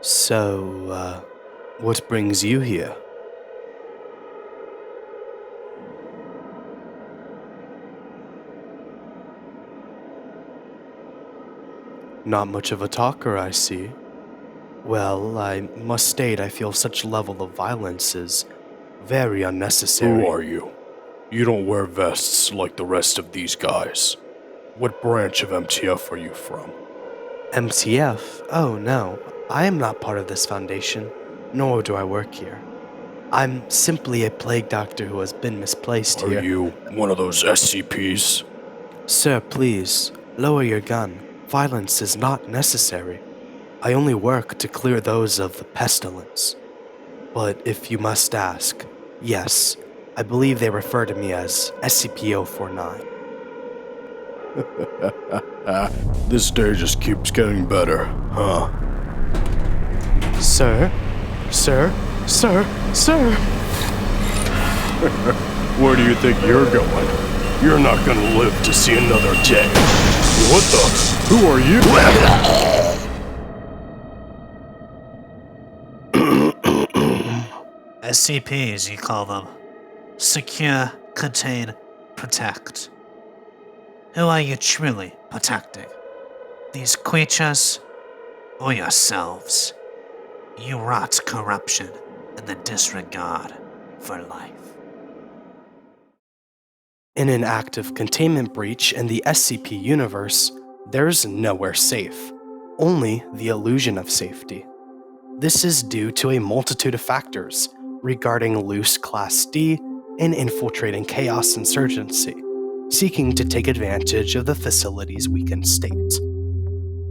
So, what brings you here? Not much of a talker, I see. Well, I must state I feel such level of violence is very unnecessary. Who are you? You don't wear vests like the rest of these guys. What branch of MTF are you from? MTF? Oh no, I am not part of this foundation, nor do I work here. I'm simply a plague doctor who has been misplaced Are here. you one of those SCPs? Sir, please, lower your gun. Violence is not necessary. I only work to clear those of the pestilence. But if you must ask, yes, I believe they refer to me as SCP-049. This day just keeps getting better, huh? Sir? Sir? Sir? Sir? Where do you think you're going? You're not gonna live to see another day. What the? Who are you? SCPs, you call them. Secure, contain, protect. Who are you truly protecting? These creatures, or yourselves? You rot corruption and the disregard for life. In an active containment breach in the SCP universe, there's nowhere safe, only the illusion of safety. This is due to a multitude of factors regarding loose Class D and infiltrating chaos insurgency, seeking to take advantage of the facility's weakened state.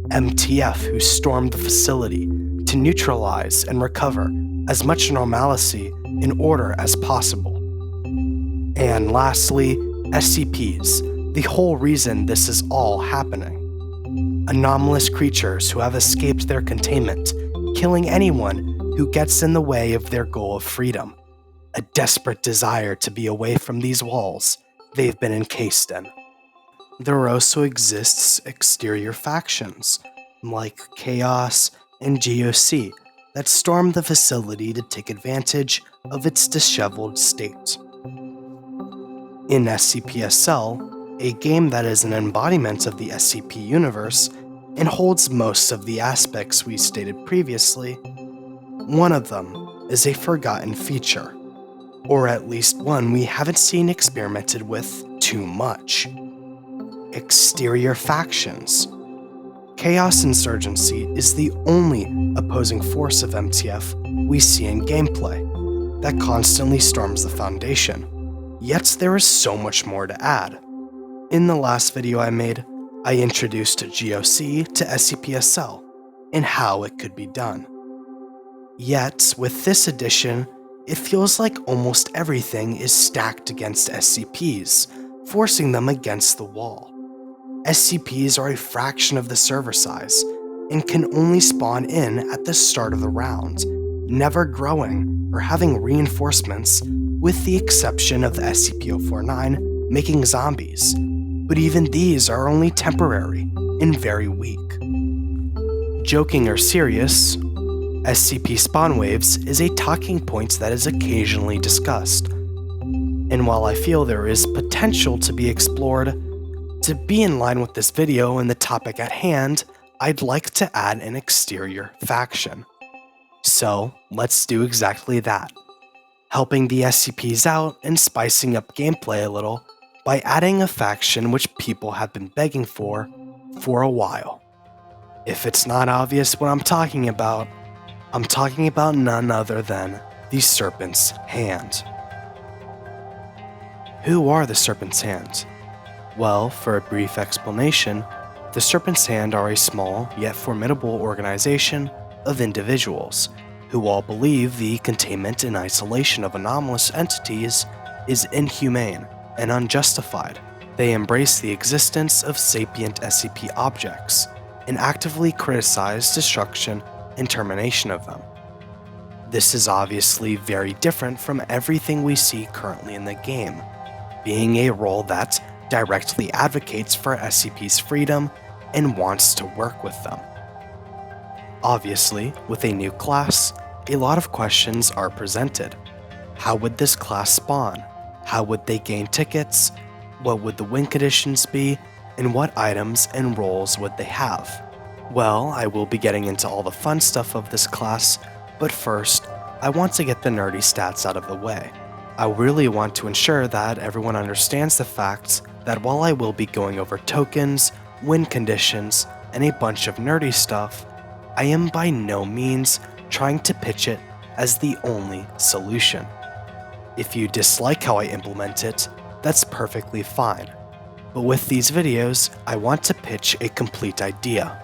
MTF who stormed the facility to neutralize and recover as much normalcy in order as possible. And lastly, SCPs, the whole reason this is all happening. Anomalous creatures who have escaped their containment, killing anyone who gets in the way of their goal of freedom. A desperate desire to be away from these walls they've been encased in. There also exists exterior factions, like Chaos and GOC, that storm the facility to take advantage of its disheveled state. In SCP-SL, a game that is an embodiment of the SCP universe and holds most of the aspects we stated previously, one of them is a forgotten feature, or at least one we haven't seen experimented with too much. Exterior factions. Chaos Insurgency is the only opposing force of MTF we see in gameplay that constantly storms the Foundation. Yet there is so much more to add. In the last video I made, I introduced GOC to SCP-SL and how it could be done. Yet, with this edition, it feels like almost everything is stacked against SCPs, forcing them against the wall. SCPs are a fraction of the server size and can only spawn in at the start of the round, never growing or having reinforcements, with the exception of the SCP-049 making zombies, but even these are only temporary and very weak. Joking or serious, SCP spawn waves is a talking point that is occasionally discussed, and while I feel there is potential to be explored, to be in line with this video and the topic at hand, I'd like to add an exterior faction. So let's do exactly that, helping the SCPs out and spicing up gameplay a little by adding a faction which people have been begging for a while. If it's not obvious what I'm talking about none other than the Serpent's Hand. Who are the Serpent's Hand? Well, for a brief explanation, the Serpent's Hand are a small yet formidable organization of individuals who all believe the containment and isolation of anomalous entities is inhumane and unjustified. They embrace the existence of sapient SCP objects and actively criticize destruction and termination of them. This is obviously very different from everything we see currently in the game, being a role that directly advocates for SCP's freedom and wants to work with them. Obviously, with a new class, a lot of questions are presented. How would this class spawn? How would they gain tickets? What would the win conditions be? And what items and roles would they have? Well, I will be getting into all the fun stuff of this class, but first, I want to get the nerdy stats out of the way. I really want to ensure that everyone understands the fact that while I will be going over tokens, win conditions, and a bunch of nerdy stuff, I am by no means trying to pitch it as the only solution. If you dislike how I implement it, that's perfectly fine. But with these videos, I want to pitch a complete idea.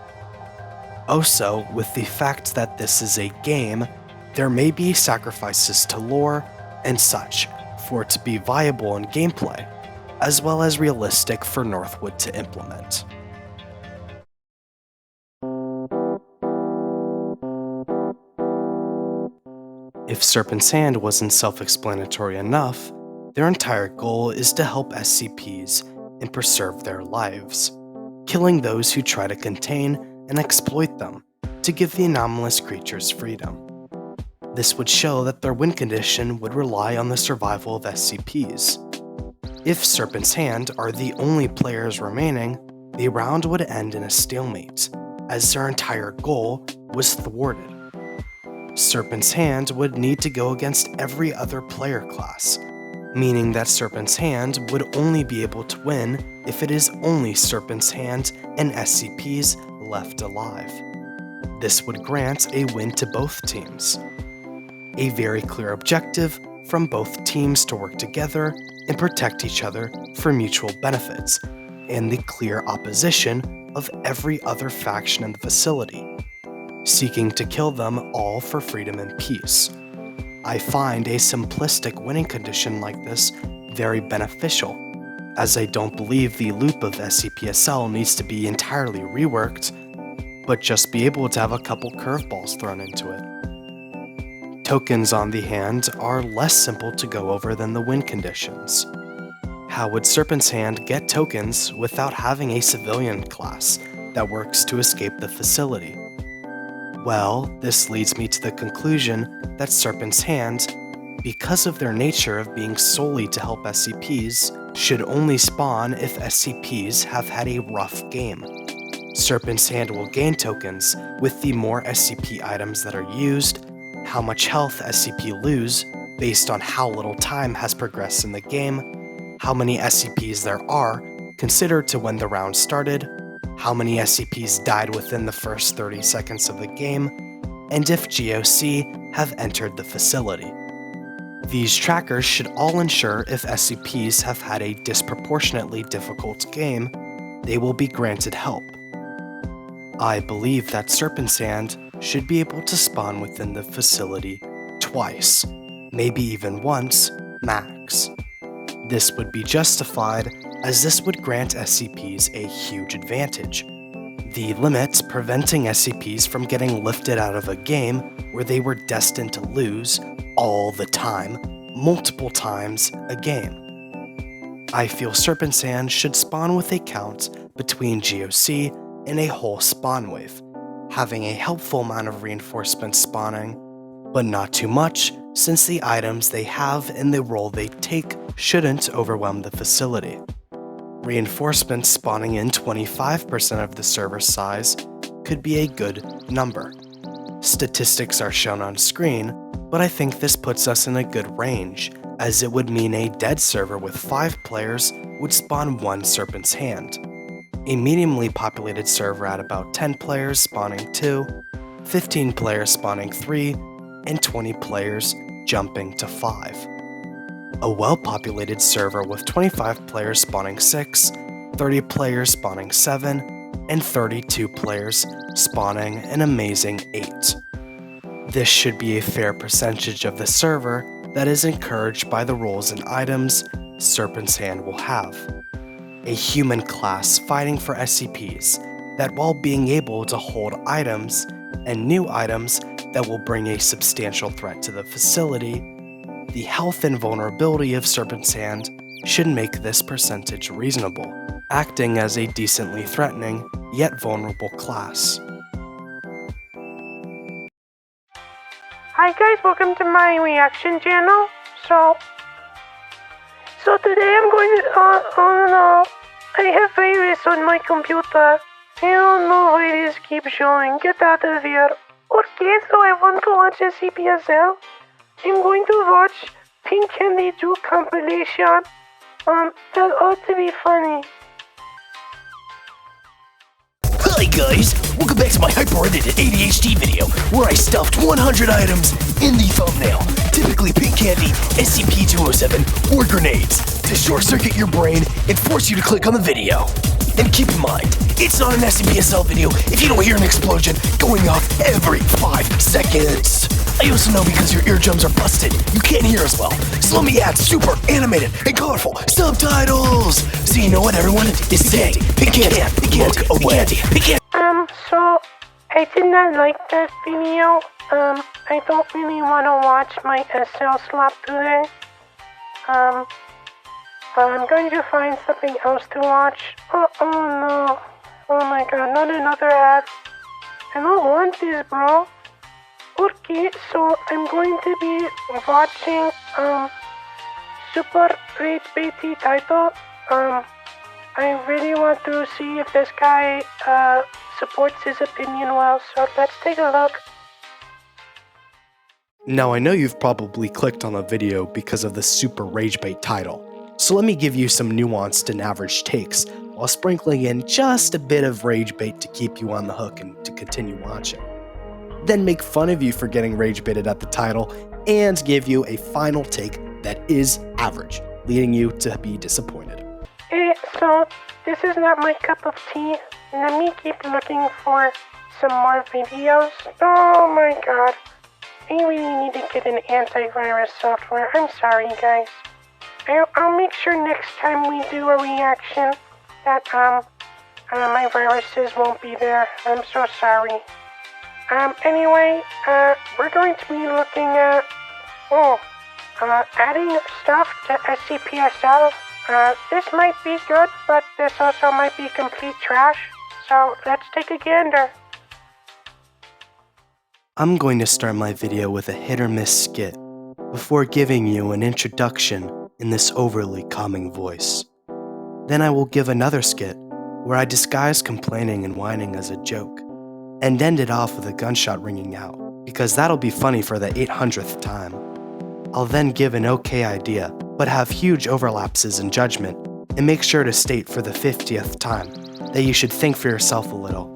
Also, with the fact that this is a game, there may be sacrifices to lore and such for it to be viable in gameplay, as well as realistic for Northwood to implement. If Serpent's hand wasn't self-explanatory enough, their entire goal is to help SCPs and preserve their lives, killing those who try to contain and exploit them to give the anomalous creatures freedom. This would show that their win condition would rely on the survival of SCPs. If Serpent's hand are the only players remaining, the round would end in a stalemate, as their entire goal was thwarted. Serpent's hand would need to go against every other player class, meaning that Serpent's hand would only be able to win if it is only Serpent's hand and SCPs left alive. This would grant a win to both teams. A very clear objective from both teams to work together and protect each other for mutual benefits, and the clear opposition of every other faction in the facility, seeking to kill them all for freedom and peace. I find a simplistic winning condition like this very beneficial, as I don't believe the loop of SCPSL needs to be entirely reworked, but just be able to have a couple curveballs thrown into it. Tokens, on the hand, are less simple to go over than the win conditions. How would Serpent's hand get tokens without having a civilian class that works to escape the facility? Well, this leads me to the conclusion that Serpent's hand, because of their nature of being solely to help SCPs, should only spawn if SCPs have had a rough game. Serpent's hand will gain tokens with the more SCP items that are used, how much health SCP lose based on how little time has progressed in the game, how many SCPs there are considered to when the round started, how many SCPs died within the first 30 seconds of the game, and if GOC have entered the facility. These trackers should all ensure if SCPs have had a disproportionately difficult game, they will be granted help. I believe that Serpent's hand should be able to spawn within the facility twice, maybe even once, max. This would be justified as this would grant SCPs a huge advantage. The limit preventing SCPs from getting lifted out of a game where they were destined to lose all the time, multiple times a game. I feel Serpent's hand should spawn with a count between GOC and a whole spawn wave, having a helpful amount of reinforcements spawning, but not too much since the items they have and the role they take shouldn't overwhelm the facility. Reinforcements spawning in 25% of the server size could be a good number. Statistics are shown on screen, but I think this puts us in a good range, as it would mean a dead server with 5 players would spawn 1 Serpent's hand. A mediumly populated server at about 10 players spawning 2, 15 players spawning 3, and 20 players jumping to 5. A well-populated server with 25 players spawning 6, 30 players spawning 7, and 32 players spawning an amazing 8. This should be a fair percentage of the server that is encouraged by the roles and items Serpent's hand will have. A human class fighting for SCPs that, while being able to hold items and new items that will bring a substantial threat to the facility, the health and vulnerability of Serpent's hand should make this percentage reasonable, acting as a decently threatening yet vulnerable class. Hi guys, welcome to my reaction channel. So today I'm going to, I have virus on my computer. I don't know why this keeps showing. Get out of here. Okay, so I want to watch SCP. I'm going to watch Pink Candy 2 compilation. That ought to be funny. Hi guys, welcome back to my hyper-edited ADHD video where I stuffed 100 items in the thumbnail, typically pink candy, SCP-207, or grenades, to short-circuit your brain and force you to click on the video. And keep in mind, it's not an SCP-SL video if you don't hear an explosion going off every 5 seconds. I also know because your eardrums are busted, you can't hear as well, so let me add super animated and colorful subtitles, so you know what everyone is saying. Pink candy, look away. So I did not like that video. I don't really want to watch my SL slop today. I'm going to find something else to watch. Oh no. Oh my god, not another ad. I don't want this, bro. Okay, so I'm going to be watching, super rate baity title. I really want to see if this guy, supports his opinion well, so let's take a look. Now I know you've probably clicked on the video because of the super rage bait title, so let me give you some nuanced and average takes while sprinkling in just a bit of rage bait to keep you on the hook and to continue watching. Then make fun of you for getting rage baited at the title and give you a final take that is average, leading you to be disappointed. So this is not my cup of tea. Let me keep looking for some more videos. Oh my god. I really need to get an antivirus software. I'm sorry, guys. I'll make sure next time we do a reaction that, my viruses won't be there. I'm so sorry. Anyway, we're going to be looking at, adding stuff to SCP-SL. This might be good, but this also might be complete trash. So let's take a gander. I'm going to start my video with a hit or miss skit before giving you an introduction in this overly calming voice. Then I will give another skit where I disguise complaining and whining as a joke, and end it off with a gunshot ringing out, because that'll be funny for the 800th time. I'll then give an okay idea, but have huge overlapses in judgment, and make sure to state for the 50th time that you should think for yourself a little.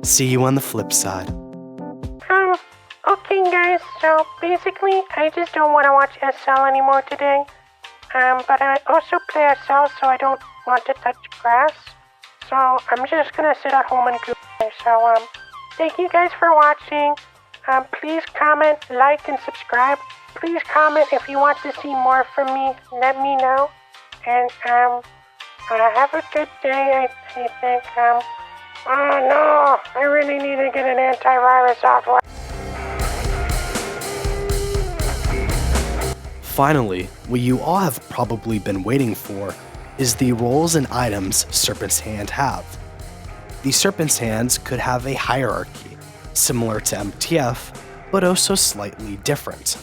See you on the flip side. Okay guys, so basically I just don't want to watch SL anymore today. But I also play SL, so I don't want to touch grass. So I'm just gonna sit at home and go. So, thank you guys for watching. Please comment, like, and subscribe. Please comment if you want to see more from me. Let me know. And, have a good day, I think. Oh no, I really need to get an antivirus software. Finally, what you all have probably been waiting for is the roles and items Serpent's hand have. The Serpent's hands could have a hierarchy, similar to MTF, but also slightly different.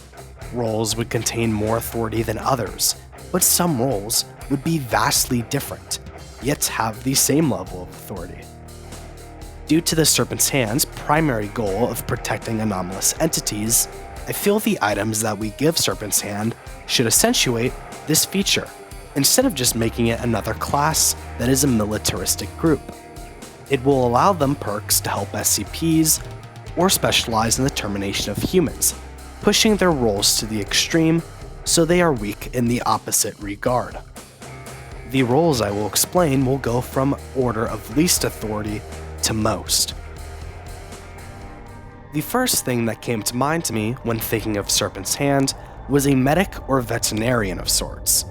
Roles would contain more authority than others, but some roles would be vastly different, yet have the same level of authority. Due to the Serpent's hand's primary goal of protecting anomalous entities, I feel the items that we give Serpent's hand should accentuate this feature, instead of just making it another class that is a militaristic group. It will allow them perks to help SCPs, or specialize in the termination of humans, pushing their roles to the extreme so they are weak in the opposite regard. The roles I will explain will go from order of least authority to most. The first thing that came to mind to me when thinking of Serpent's hand was a medic or veterinarian of sorts,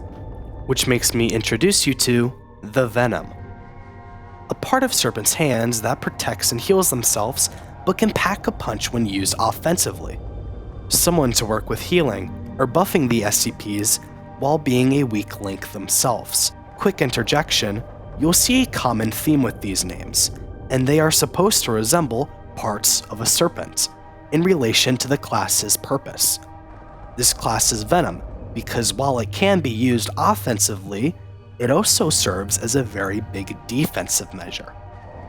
which makes me introduce you to the Venom, a part of Serpent's hands that protects and heals themselves but can pack a punch when used offensively. Someone to work with healing or buffing the SCPs while being a weak link themselves. Quick interjection, you'll see a common theme with these names, and they are supposed to resemble parts of a serpent, in relation to the class's purpose. This class is Venom because while it can be used offensively, it also serves as a very big defensive measure.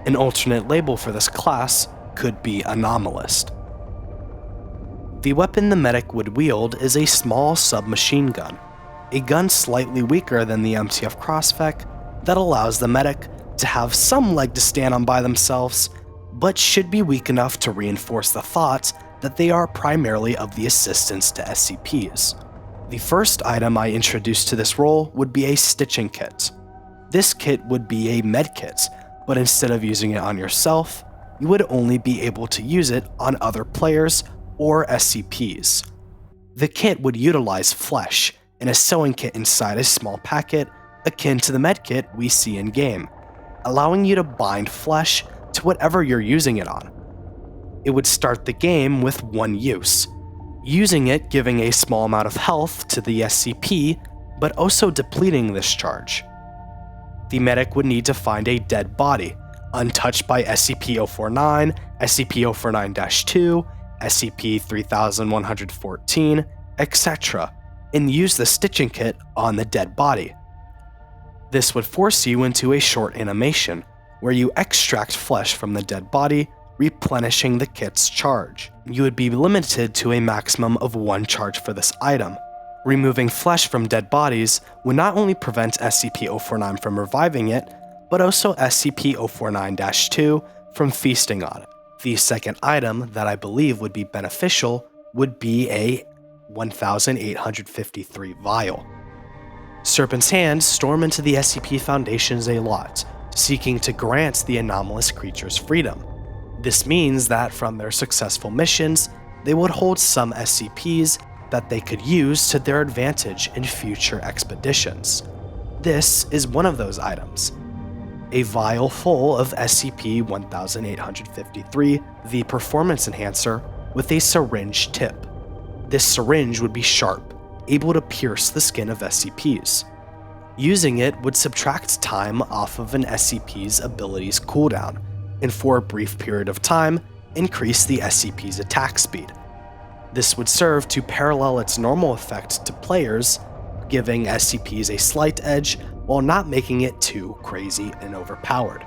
An alternate label for this class could be Anomalist. The weapon the medic would wield is a small submachine gun, a gun slightly weaker than the MTF Crossfek that allows the medic to have some leg to stand on by themselves, but should be weak enough to reinforce the thought that they are primarily of the assistance to SCPs. The first item I introduced to this role would be a stitching kit. This kit would be a med kit, but instead of using it on yourself, you would only be able to use it on other players or SCPs. The kit would utilize flesh and a sewing kit inside a small packet akin to the med kit we see in-game, allowing you to bind flesh to whatever you're using it on. It would start the game with one use, using it giving a small amount of health to the SCP, but also depleting this charge. The medic would need to find a dead body, untouched by SCP-049, SCP-049-2, SCP-3114, etc., and use the stitching kit on the dead body. This would force you into a short animation, where you extract flesh from the dead body, replenishing the kit's charge. You would be limited to a maximum of one charge for this item. Removing flesh from dead bodies would not only prevent SCP-049 from reviving it, but also SCP-049-2 from feasting on it. The second item that I believe would be beneficial would be a 1853 vial. Serpent's hands storm into the SCP Foundations a lot, seeking to grant the anomalous creatures freedom. This means that from their successful missions, they would hold some SCPs that they could use to their advantage in future expeditions. This is one of those items. A vial full of SCP-1853, the performance enhancer, with a syringe tip. This syringe would be sharp, able to pierce the skin of SCPs. Using it would subtract time off of an SCP's abilities cooldown, and for a brief period of time, increase the SCP's attack speed. This would serve to parallel its normal effect to players, giving SCPs a slight edge while not making it too crazy and overpowered.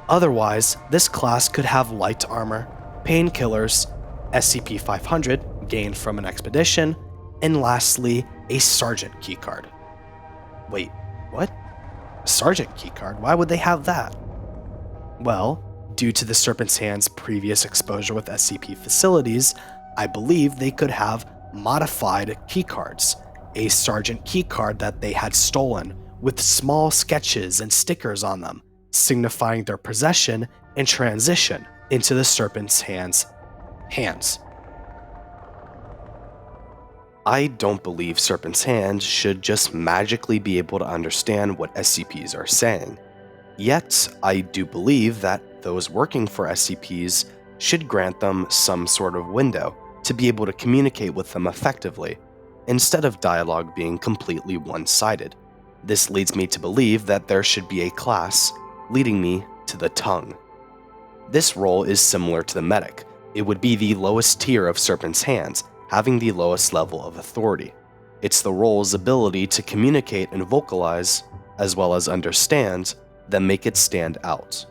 Otherwise, this class could have light armor, painkillers, SCP-500 gained from an expedition, and lastly, a Sergeant keycard. Wait, what? A Sergeant keycard? Why would they have that? Well, due to the Serpent's Hand's previous exposure with SCP facilities, I believe they could have modified keycards, a Sergeant keycard that they had stolen, with small sketches and stickers on them, signifying their possession and transition into the Serpent's hands. I don't believe Serpent's Hand should just magically be able to understand what SCPs are saying. Yet, I do believe that those working for SCPs should grant them some sort of window to be able to communicate with them effectively, instead of dialogue being completely one-sided. This leads me to believe that there should be a class, leading me to the Tongue. This role is similar to the Medic. It would be the lowest tier of Serpent's Hands, having the lowest level of authority. It's the role's ability to communicate and vocalize, as well as understand, that make it stand out.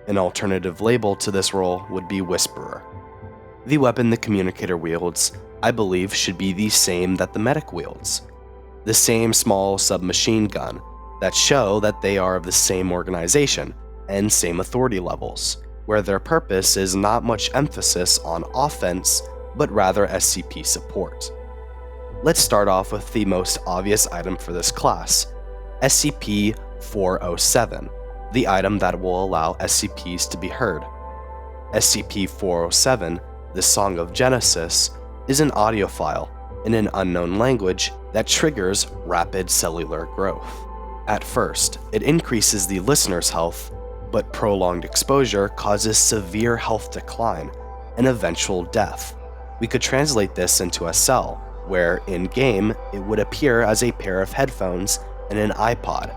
An alternative label to this role would be Whisperer. The weapon the communicator wields, I believe, should be the same that the Medic wields. The same small submachine gun that show that they are of the same organization and same authority levels, where their purpose is not much emphasis on offense, but rather SCP support. Let's start off with the most obvious item for this class, SCP-407, the item that will allow SCPs to be heard. SCP-407, the Song of Genesis, is an audio file in an unknown language that triggers rapid cellular growth. At first, it increases the listener's health, but prolonged exposure causes severe health decline and eventual death. We could translate this into a cell, where in-game it would appear as a pair of headphones and an iPod.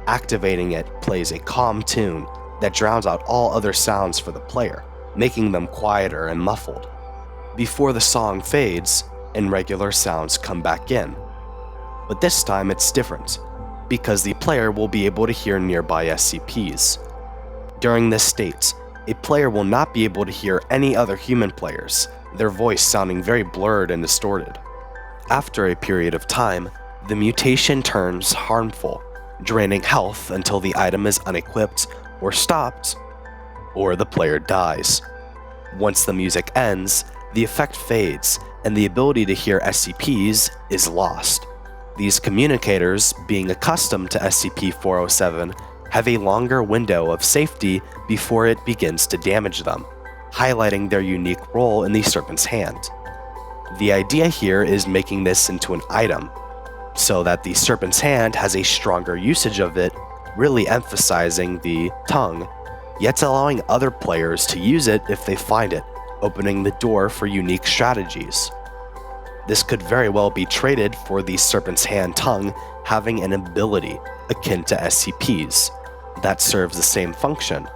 Activating it plays a calm tune that drowns out all other sounds for the player, making them quieter and muffled. Before the song fades and regular sounds come back in. But this time it's different, because the player will be able to hear nearby SCPs. During this state, a player will not be able to hear any other human players, their voice sounding very blurred and distorted. After a period of time, the mutation turns harmful, draining health until the item is unequipped or stopped, or the player dies. Once the music ends, the effect fades, and the ability to hear SCPs is lost. These communicators, being accustomed to SCP-407, have a longer window of safety before it begins to damage them, highlighting their unique role in the Serpent's hand. The idea here is making this into an item, so that the Serpent's hand has a stronger usage of it, really emphasizing the tongue, yet allowing other players to use it if they find it, opening the door for unique strategies. This could very well be traded for the Serpent's hand tongue having an ability akin to SCPs that serves the same function,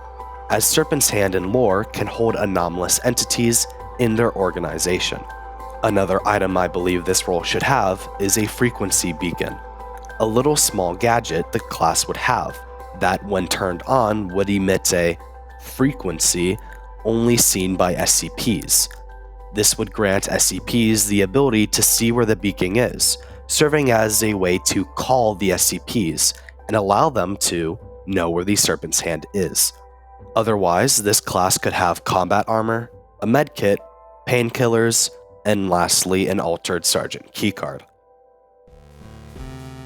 as Serpent's hand in lore can hold anomalous entities in their organization. Another item I believe this role should have is a frequency beacon, a little small gadget the class would have that, when turned on, would emit a frequency only seen by SCPs. This would grant SCPs the ability to see where the beacon is, serving as a way to call the SCPs and allow them to know where the Serpent's hand is. Otherwise, this class could have combat armor, a medkit, painkillers, and lastly, an altered Sergeant keycard.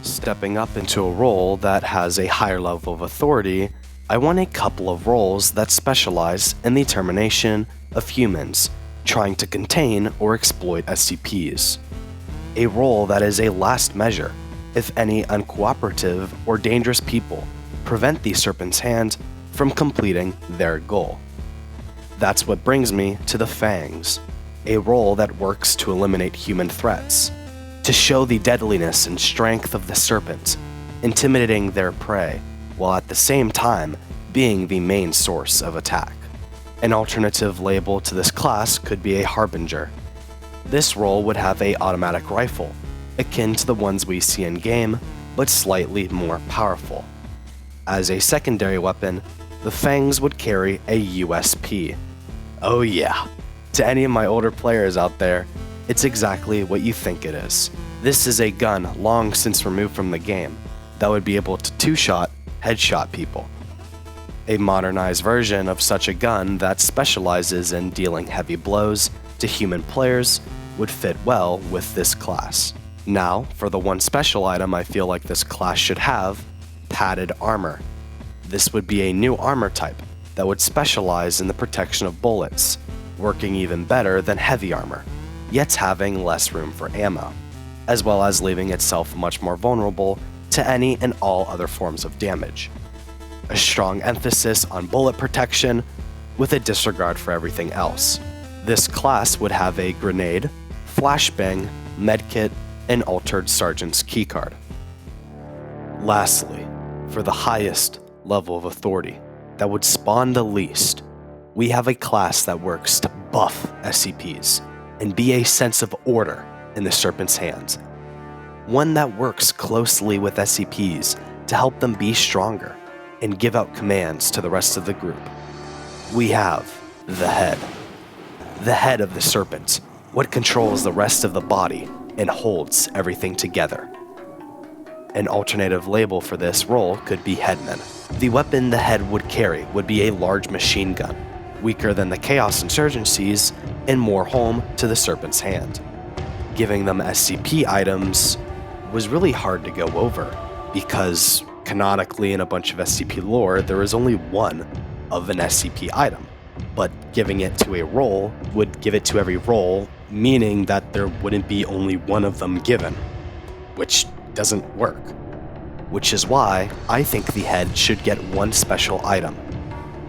Stepping up into a role that has a higher level of authority, I want a couple of roles that specialize in the termination of humans trying to contain or exploit SCPs. A role that is a last measure if any uncooperative or dangerous people prevent the Serpent's hand from completing their goal. That's what brings me to the Fangs, a role that works to eliminate human threats, to show the deadliness and strength of the Serpent, intimidating their prey, while at the same time being the main source of attack. An alternative label to this class could be a Harbinger. This role would have an automatic rifle, akin to the ones we see in-game, but slightly more powerful. As a secondary weapon, the Fangs would carry a USP. Oh yeah, to any of my older players out there, it's exactly what you think it is. This is a gun long since removed from the game that would be able to two-shot, headshot people. A modernized version of such a gun that specializes in dealing heavy blows to human players would fit well with this class. Now, for the one special item I feel like this class should have, padded armor. This would be a new armor type that would specialize in the protection of bullets, working even better than heavy armor, yet having less room for ammo, as well as leaving itself much more vulnerable to any and all other forms of damage. A strong emphasis on bullet protection with a disregard for everything else. This class would have a grenade, flashbang, medkit, and altered Sergeant's keycard. Lastly, for the highest level of authority that would spawn the least, we have a class that works to buff SCPs and be a sense of order in the Serpent's hands. One that works closely with SCPs to help them be stronger and give out commands to the rest of the group. We have the head. The head of the Serpent, what controls the rest of the body and holds everything together. An alternative label for this role could be Headman. The weapon the head would carry would be a large machine gun, weaker than the Chaos Insurgencies and more home to the Serpent's hand. Giving them SCP items was really hard to go over, because canonically in a bunch of SCP lore, there is only one of an SCP item, but giving it to a role would give it to every role, meaning that there wouldn't be only one of them given, which doesn't work. Which is why I think the head should get one special item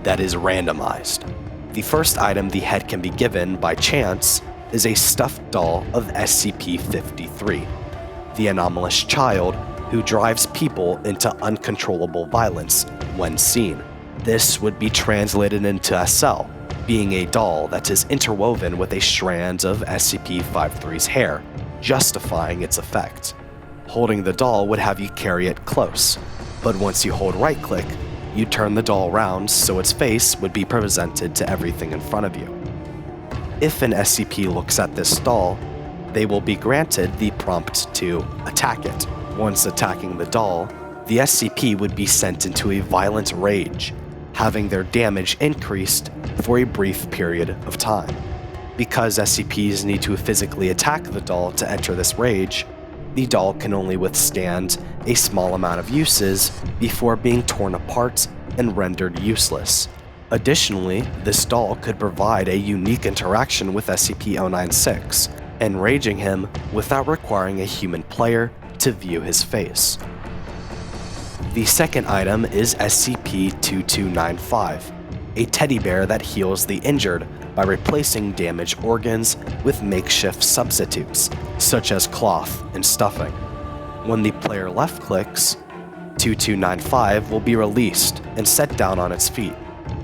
that is randomized. The first item the head can be given by chance is a stuffed doll of SCP-53, the anomalous child who drives people into uncontrollable violence when seen. This would be translated into SL, being a doll that is interwoven with a strand of SCP-53's hair, justifying its effect. Holding the doll would have you carry it close, but once you hold right-click, you turn the doll around so its face would be presented to everything in front of you. If an SCP looks at this doll, they will be granted the prompt to attack it. Once attacking the doll, the SCP would be sent into a violent rage, having their damage increased for a brief period of time. Because SCPs need to physically attack the doll to enter this rage, the doll can only withstand a small amount of uses before being torn apart and rendered useless. Additionally, this doll could provide a unique interaction with SCP-096, enraging him without requiring a human player to view his face. The second item is SCP-2295, a teddy bear that heals the injured by replacing damaged organs with makeshift substitutes, such as cloth and stuffing. When the player left-clicks, 2295 will be released and set down on its feet.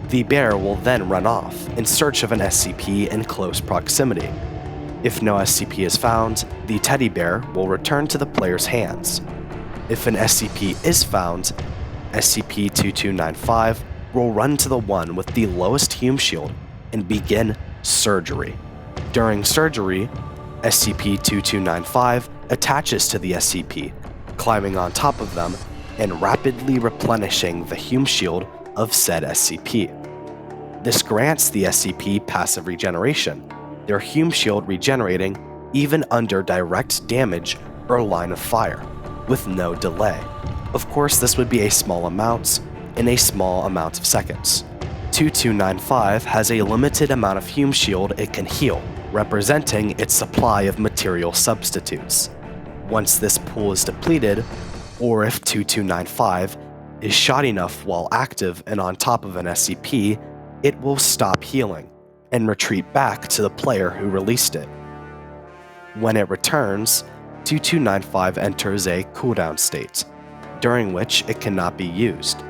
The bear will then run off in search of an SCP in close proximity. If no SCP is found, the teddy bear will return to the player's hands. If an SCP is found, SCP-2295 will run to the one with the lowest Hume shield and begin surgery. During surgery, SCP-2295 attaches to the SCP, climbing on top of them and rapidly replenishing the Hume shield of said SCP. This grants the SCP passive regeneration, their Hume shield regenerating even under direct damage or line of fire, with no delay. Of course, this would be a small amount in a small amount of seconds. 2295 has a limited amount of Hume shield it can heal, representing its supply of material substitutes. Once this pool is depleted, or if 2295 is shot enough while active and on top of an SCP, it will stop healing and retreat back to the player who released it. When it returns, 2295 enters a cooldown state, during which it cannot be used.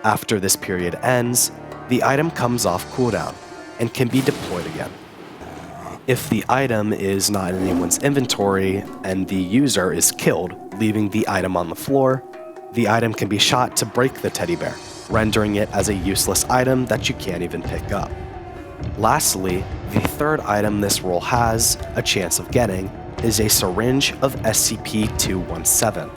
After this period ends, the item comes off cooldown and can be deployed again. If the item is not in anyone's inventory and the user is killed, leaving the item on the floor, the item can be shot to break the teddy bear, rendering it as a useless item that you can't even pick up. Lastly, the third item this role has a chance of getting is a syringe of SCP-217,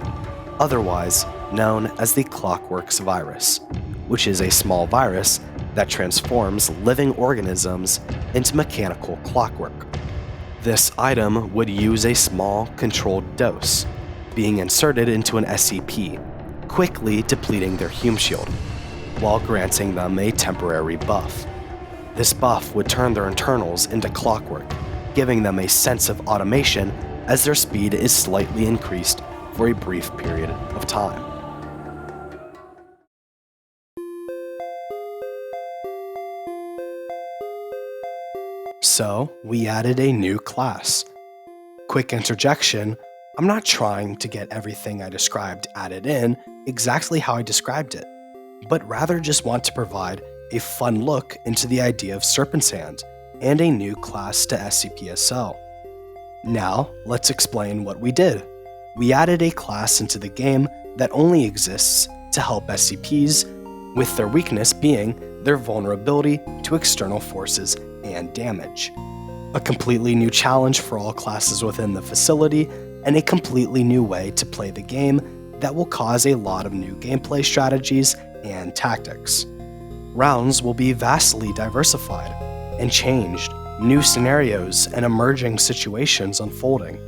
otherwise known as the Clockworks virus, which is a small virus that transforms living organisms into mechanical clockwork. This item would use a small, controlled dose, being inserted into an SCP, quickly depleting their Hume shield, while granting them a temporary buff. This buff would turn their internals into clockwork, giving them a sense of automation as their speed is slightly increased for a brief period of time. So, we added a new class. Quick interjection, I'm not trying to get everything I described added in exactly how I described it, but rather just want to provide a fun look into the idea of Serpent's Hand and a new class to SCP-SL. Now, let's explain what we did. We added a class into the game that only exists to help SCPs, with their weakness being their vulnerability to external forces and damage. A completely new challenge for all classes within the facility, and a completely new way to play the game that will cause a lot of new gameplay strategies and tactics. Rounds will be vastly diversified and changed, new scenarios and emerging situations unfolding.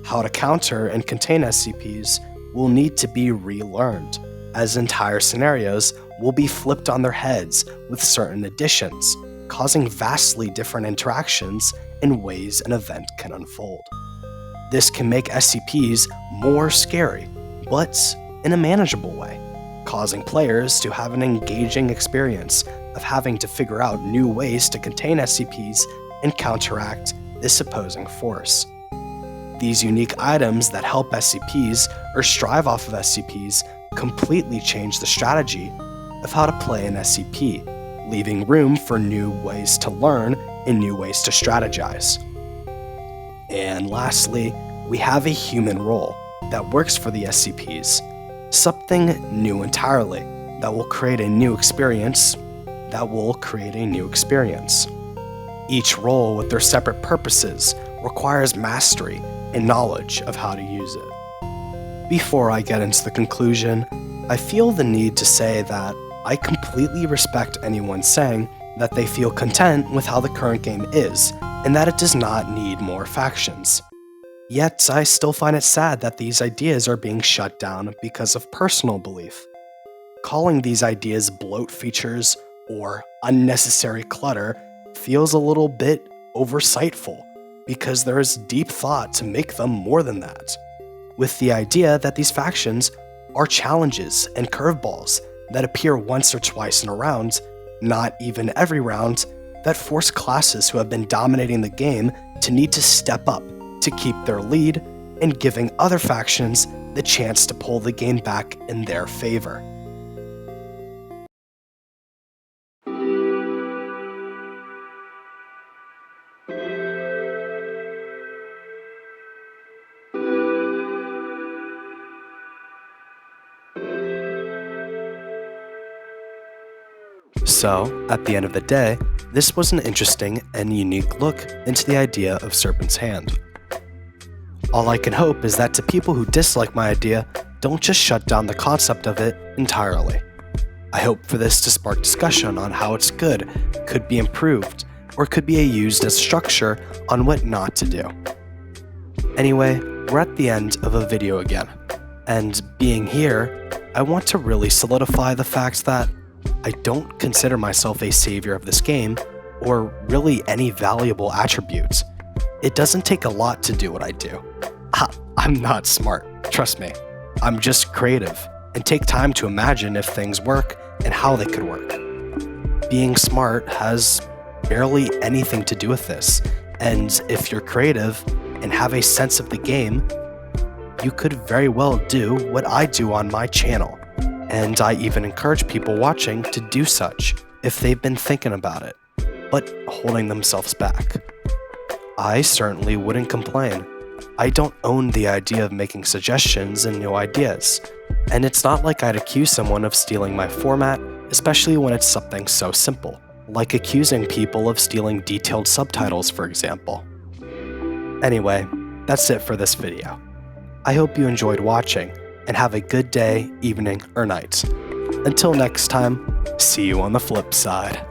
How to counter and contain SCPs will need to be relearned, as entire scenarios will be flipped on their heads with certain additions, causing vastly different interactions and ways an event can unfold. This can make SCPs more scary, but in a manageable way, causing players to have an engaging experience of having to figure out new ways to contain SCPs and counteract this opposing force. These unique items that help SCPs or strive off of SCPs completely change the strategy of how to play an SCP, leaving room for new ways to learn and new ways to strategize. And lastly, we have a human role that works for the SCPs, something new entirely that will create a new experience Each role with their separate purposes requires mastery and knowledge of how to use it. Before I get into the conclusion, I feel the need to say that I completely respect anyone saying that they feel content with how the current game is, and that it does not need more factions. Yet, I still find it sad that these ideas are being shut down because of personal belief. Calling these ideas bloat features or unnecessary clutter feels a little bit oversightful, because there is deep thought to make them more than that, with the idea that these factions are challenges and curveballs that appear once or twice in a round, not even every round, that force classes who have been dominating the game to need to step up to keep their lead, and giving other factions the chance to pull the game back in their favor. So, at the end of the day, this was an interesting and unique look into the idea of Serpent's hand. All I can hope is that to people who dislike my idea, don't just shut down the concept of it entirely. I hope for this to spark discussion on how it's good, could be improved, or could be used as structure on what not to do. Anyway, we're at the end of a video again, and being here, I want to really solidify the fact that I don't consider myself a savior of this game, or really any valuable attributes. It doesn't take a lot to do what I do. I'm not smart, trust me. I'm just creative, and take time to imagine if things work and how they could work. Being smart has barely anything to do with this, and if you're creative and have a sense of the game, you could very well do what I do on my channel. And I even encourage people watching to do such if they've been thinking about it, but holding themselves back. I certainly wouldn't complain. I don't own the idea of making suggestions and new ideas, and it's not like I'd accuse someone of stealing my format, especially when it's something so simple, like accusing people of stealing detailed subtitles, for example. Anyway, that's it for this video. I hope you enjoyed watching, and have a good day, evening, or night. Until next time, see you on the flip side.